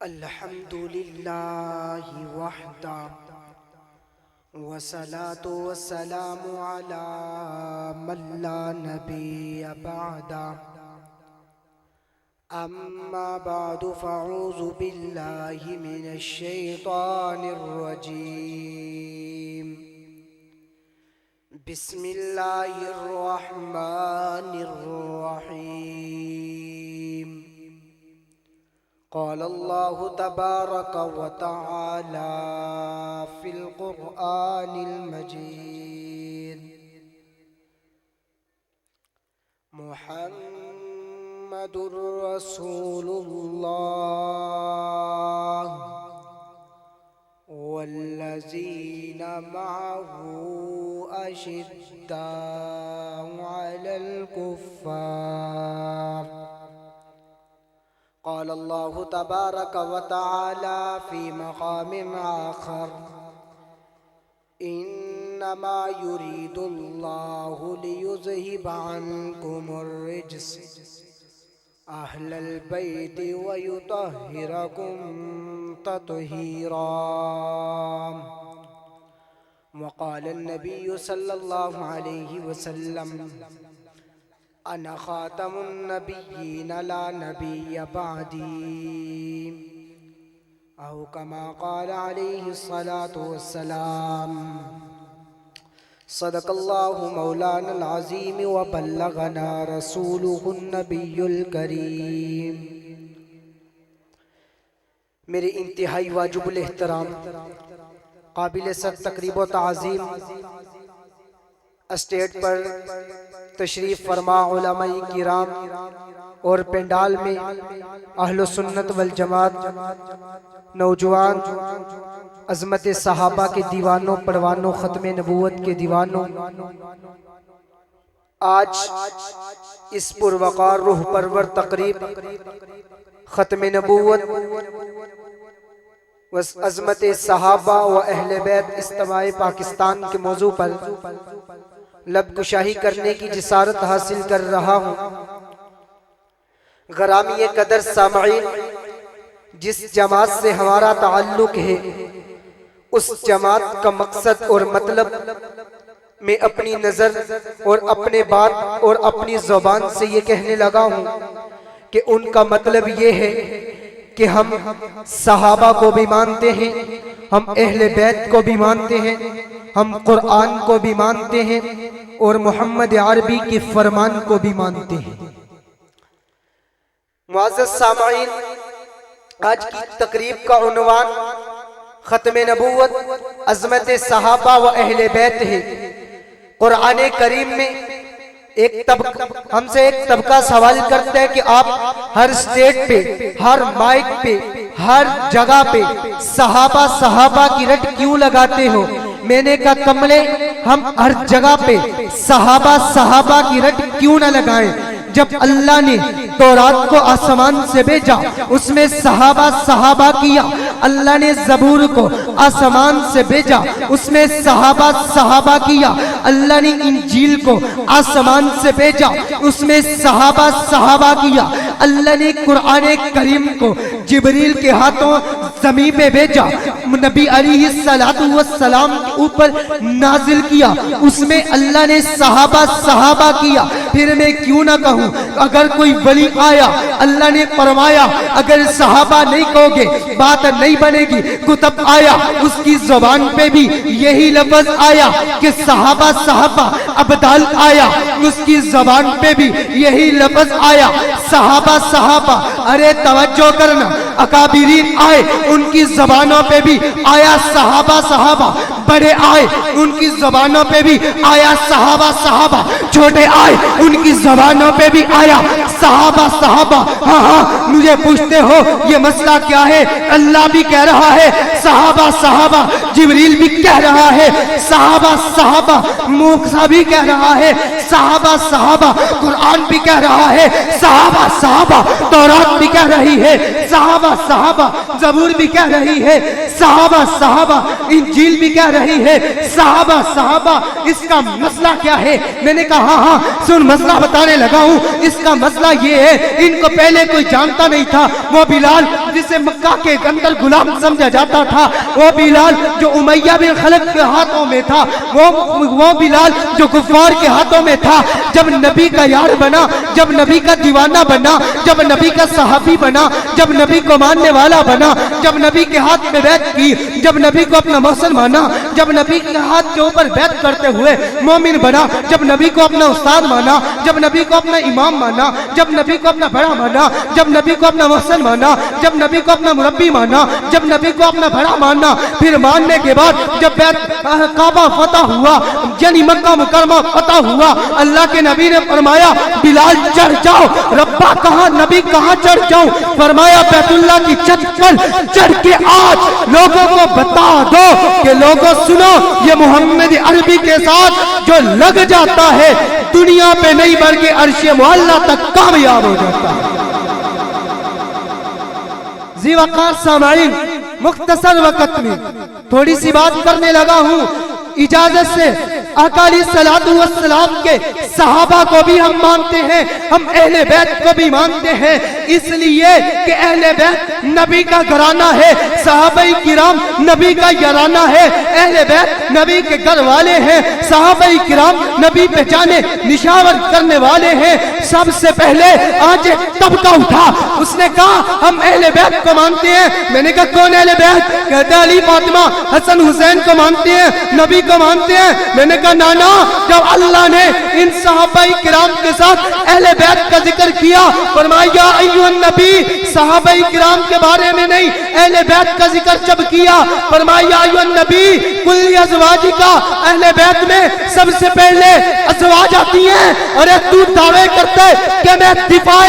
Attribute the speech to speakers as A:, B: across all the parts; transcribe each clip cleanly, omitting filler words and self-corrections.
A: الحمد لله وحده والصلاة والسلام على من لا نبي بعده أما بعد فأعوذ بالله من الشيطان الرجيم بسم الله الرحمن الرحيم قال الله تبارك وتعالى في القرآن المجيد محمد رسول الله والذين معه أشداء على الكفار قال الله تبارك وتعالى في مقام آخر إنما يريد الله ليذهب عنكم الرجس أهل البيت ويطهركم تطهيرا وقال النبي صلى الله عليه وسلم أنا خاتم النبيين لا نبي بعدي أو كما قال عليه الصلاة والسلام صدق الله مولانا العظيم وبلغنا رسوله النبي الكريم میرے انتہائی واجب الاحترام قابل صد تقریب و تعظیم اسٹیٹ پر تشریف فرما علماء کرام اور پنڈال میں اہل سنت والجماعت نوجوان عظمت صحابہ کے دیوانوں پروانوں ختم نبوت کے دیوانوں آج اس پروقار روح پرور تقریب ختم نبوت عظمت صحابہ و اہل بیت اجتماع پاکستان کے موضوع پر لب کشاہی کرنے کی جسارت حاصل کر رہا ہوں۔ غرامی قدر سامعین، جس جماعت سے ہمارا تعلق ہے اس جماعت کا مقصد اور مطلب میں اپنی نظر اور اپنے بات اور اپنی زبان سے یہ کہنے لگا ہوں کہ ان کا مطلب یہ ہے کہ ہم صحابہ کو بھی مانتے ہیں، ہم اہل بیت کو بھی مانتے ہیں، ہم قرآن کو بھی مانتے ہیں اور محمد عربی کے فرمان کو بھی مانتے ہیں۔ معزز سامعین، آج کی تقریب کا عنوان ختم نبوت عظمت صحابہ و اہل بیت ہے۔ قرآن کریم میں ہم سے ایک طبقہ سوال کرتا ہے کہ آپ ہر سٹیٹ پہ، ہر مائک پہ، ہر جگہ پہ صحابہ کی رٹ کیوں لگاتے ہو؟ میں نے کہا کملے، ہم ہر جگہ پہ صحابہ کی رٹ کیوں نہ لگائیں؟ جب اللہ نے تورات کو آسمان سے بھیجا اس میں صحابہ کیا، اللہ نے زبور کو آسمان سے بھیجا اس میں صحابہ کیا، اللہ نے انجیل کو آسمان سے بھیجا اس میں صحابہ کیا، اللہ نے قرآن کریم کو جبریل کے ہاتھوں زمین پہ بھیجا، نبی علیہ السلام کے اوپر نازل کیا اس میں اللہ نے صحابہ کیا۔ پھر میں کیوں نہ کہوں، اگر کوئی ولی آیا اللہ نے فرمایا اگر صحابہ نہیں کہو گے بات نہیں بنے گی، کتب آیا اس کی زبان پہ بھی یہی لفظ آیا کہ صحابہ، ابدال آیا اس کی زبان پہ بھی یہی لفظ آیا صحابہ۔ ارے توجہ کرنا، اکابرین آئے ان کی زبانوں پہ بھی آیا صحابہ، بڑے آئے ان کی زبانوں پہ بھی آیا صحابہ، چھوٹے آئے ان کی زبانوں پہ بھی آیا صحابہ۔ ہاں مجھے پوچھتے ہو یہ مسئلہ کیا ہے؟ اللہ بھی کہہ رہا ہے صحابہ، جبریل بھی کہہ رہا ہے صحابہ، موسیٰ بھی کہہ رہا ہے صحابہ، قرآن بھی کہہ رہا ہے صحابہ، تورات بھی کہہ رہی ہے صحابہ، زبور بھی کہہ رہی ہے صحابہ، انجیل بھی کہہ رہی ہے صحابہ۔ اس کا مسئلہ کیا ہے؟ میں نے کہا ہاں سن، مسئلہ بتانے لگا ہوں۔ اس کا مسئلہ یہ ہے، ان کو پہلے کوئی جانتا نہیں تھا، وہ بلال جسے مکہ کے اندر غلام سمجھا جاتا تھا، وہ بلال جو امیہ بن خلف کے ہاتھوں میں تھا، وہ بلال جو کفار کے ہاتھوں میں تھا، جب نبی کا یار بنا، جب نبی کا دیوانہ بنا، جب نبی کا صحابی بنا، جب نبی کو ماننے والا بنا، جب نبی کے ہاتھ میں بیعت کی، جب نبی کو اپنا محسن مانا، جب نبی کے ہاتھ کے اوپر بیعت کرتے ہوئے مومن بنا، جب نبی کو اپنا استاد مانا، جب نبی کو اپنا امام مانا، جب نبی کو اپنا بڑا مانا، جب نبی کو اپنا محسن مانا، جب نبی کو اپنا مربی مانا، جب نبی کو اپنا بڑا مانا، پھر ماننے کے بعد جب کعبہ فتح ہوا، یعنی مکہ مکرمہ فتح ہوا، اللہ کے نبی نے فرمایا بلال چڑھ جاؤ۔ ربا کہاں، نبی کہاں چڑھ جاؤں؟ فرمایا بیت اللہ کی چھت پر چڑھ کے آج لوگوں کو بتا دو کہ لوگوں سنو، یہ محمد عربی کے ساتھ جو لگ جاتا ہے دنیا پہ نہیں بلکہ عرش معلیٰ تک کامیاب ہو جاتا ہے۔ ذی وقار سامعین، مختصر وقت میں تھوڑی سی بات کرنے لگا ہوں، اجازت سے آقا علیہ الصلوۃ والسلام کے صحابہ کو بھی ہم مانتے ہیں، ہم اہل بیت کو بھی مانتے ہیں، اس لیے کہ اہل بیت نبی کا گھرانہ ہے، صحابہ کرام نبی کا یارانہ ہے، اہل بیت نبی کے گھر والے ہیں، صحابہ کرام نبی پہ جانے نشاور کرنے والے ہیں۔ سب سے پہلے آج ایک طبقہ اٹھا، اس نے کہا ہم اہل بیت کو مانتے ہیں۔ میں نے کہا کون اہل بیت؟ کہتے علی فاطمہ حسن حسین کو مانتے ہیں، نبی کو مانتے ہیں۔ میں نے کہا نانا، جب اللہ نے ان صحابہ کرام کے ساتھ اہل بیت کا ذکر کیا، فرمایا یا ایھا النبی، صحابہ کرام کے بارے میں نہیں، اہل بیت کا ذکر جب کیا فرمایا یا ایھا النبی کل ازواج کا، اہل بیت میں سب سے پہلے ازواج آتی ہیں۔ اور تو دعوے کرتا ہے کہ میں دفاع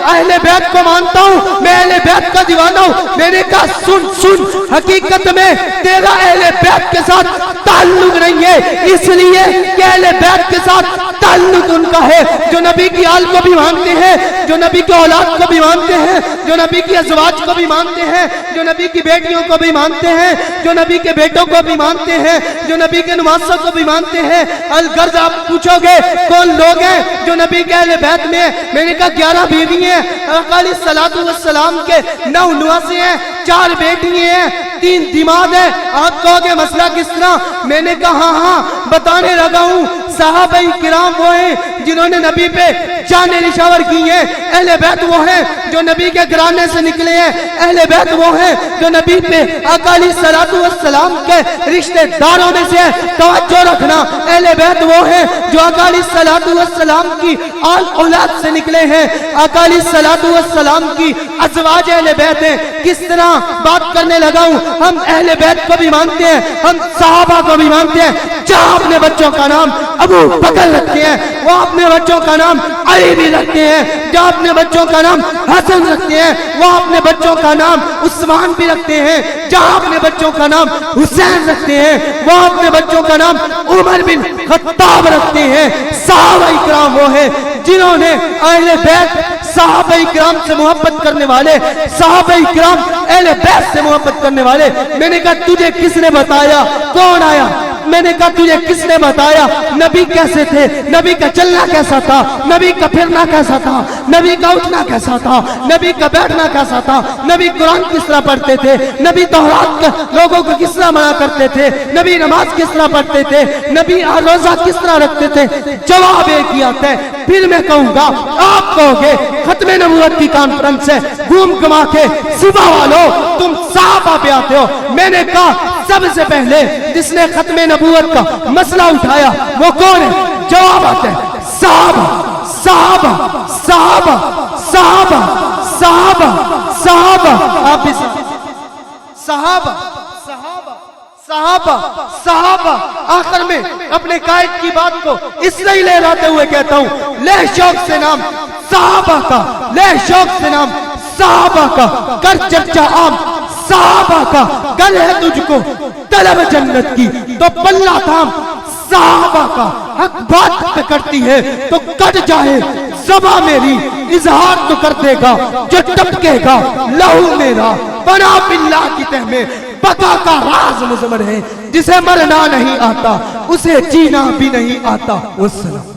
A: اہل بیت کو مانتا ہوں، میں اہل بیت کا دیوانہ ہوں۔ میں نے کہا سن، حقیقت میں تیرا اہل بیت کے ساتھ تعلق نہیں ہے، اس لیے کہ اہل بیت کے ساتھ تعلق ان کا ہے جو نبی کی آل کو بھی مانتے ہیں، جو نبی کی اولاد کو بھی مانتے ہیں، جو نبی کی ازواج کو بھی مانتے ہیں، جو نبی کی بیٹیوں کو بھی مانتے ہیں، جو نبی کے بیٹوں کو بھی مانتے ہیں، جو نبی کے نواسوں کو بھی مانتے ہیں۔ الغرض آپ پوچھو گے کون لوگ ہیں جو نبی کے اہل بیت میں ہیں؟ میں نے کہا 11 بیوی ہیں، آقا علیہ الصلوۃ والسلام کے 9 نواسے ہیں، 4 بیٹیاں ہیں، 3 دماد ہیں۔ آپ کہو گے مسئلہ کس طرح؟ میں نے کہا ہاں بتانے لگا ہوں، صحابہ کرام وہ ہیں جنہوں نے نبی پہ جانے نشاور کی ہیں، اہل بیت وہ ہیں جو نبی کے گھرانے سے نکلے ہیں، اہل بیت وہ ہیں جو نبی پہ آقا علیہ الصلوۃ والسلام کے رشتہ داروں میں سے ہیں۔ توجہ رکھنا، اہل بیت وہ ہیں جو آقا علیہ الصلوۃ والسلام کی آل اولاد سے نکلے ہیں، آقا علیہ الصلوۃ والسلام کی ازواج اہل بیت ہیں۔ کس طرح بات کرنے لگا ہوں، ہم اہل بیت کو بھی مانتے ہیں، ہم صحابہ کو بھی مانتے ہیں۔ جہاں اپنے بچوں کا نام ابو بکر رکھتے ہیں وہ اپنے بچوں کا نام علی بھی رکھتے ہیں، جہاں اپنے بچوں کا نام حسن رکھتے ہیں وہ اپنے بچوں کا نام عثمان بھی رکھتے ہیں، جہاں اپنے بچوں کا نام حسین رکھتے ہیں وہ اپنے بچوں کا نام عمر بن خطاب رکھتے ہیں۔ صحابہ کرام وہ ہیں جنہوں نے اہل بیت، صحابہ کرام سے محبت کرنے والے، صحابہ کرام اہل بیت سے محبت کرنے والے۔ میں نے کہا تجھے کس نے بتایا؟ کون آیا؟ میں نے کہا تجھے کس نے بتایا نبی کیسے تھے، نبی کا چلنا کیسا تھا، نبی کا پھرنا کیسا تھا، نبی کا اٹھنا کیسا تھا، نبی کا بیٹھنا کیسا تھا، نبی قرآن کس طرح پڑھتے تھے، نبی تورات کے لوگوں کو کس طرح منع کرتے تھے، نبی نماز کس طرح پڑھتے تھے، نبی روزہ کس طرح رکھتے تھے؟ جواب ایک ہی آتا ہے۔ پھر میں کہوں گا، آپ کہو گے ختم نبوت کی کانفرنس ہے، گھوم گھما کے صبح والوں تم صحابہ پہ آتے ہو۔ میں نے کہا سب سے پہلے جس نے ختم نبوت کا مسئلہ اٹھایا وہ کون ہے؟ جواب آتا ہے صحابہ، صحابہ، صحابہ، صحابہ، صحابہ، صحابہ۔ آپ اس صحابہ، صحابہ، صحابہ، صحابہ۔ آخر میں اپنے قائد کی بات کو اس لیے لے لاتے ہوئے کہتا ہوں، لے شوق سے نام صحابہ کا، لے شوق سے نام صحابہ کا، کر چرچا عام صحابہ کا، گل ہے تجھ کو طلب جنت کی تو پلہ تھام صحابہ کا، حق بات پہ کرتی ہے تو کٹ جائے زباں میری، اظہار تو کر دے گا جو ٹپکے گا لہو میرا، بنا باللہ کی تہ میں بقا کا راز مضمر ہے، جسے مرنا نہیں آتا اسے جینا بھی نہیں آتا۔ والسلام۔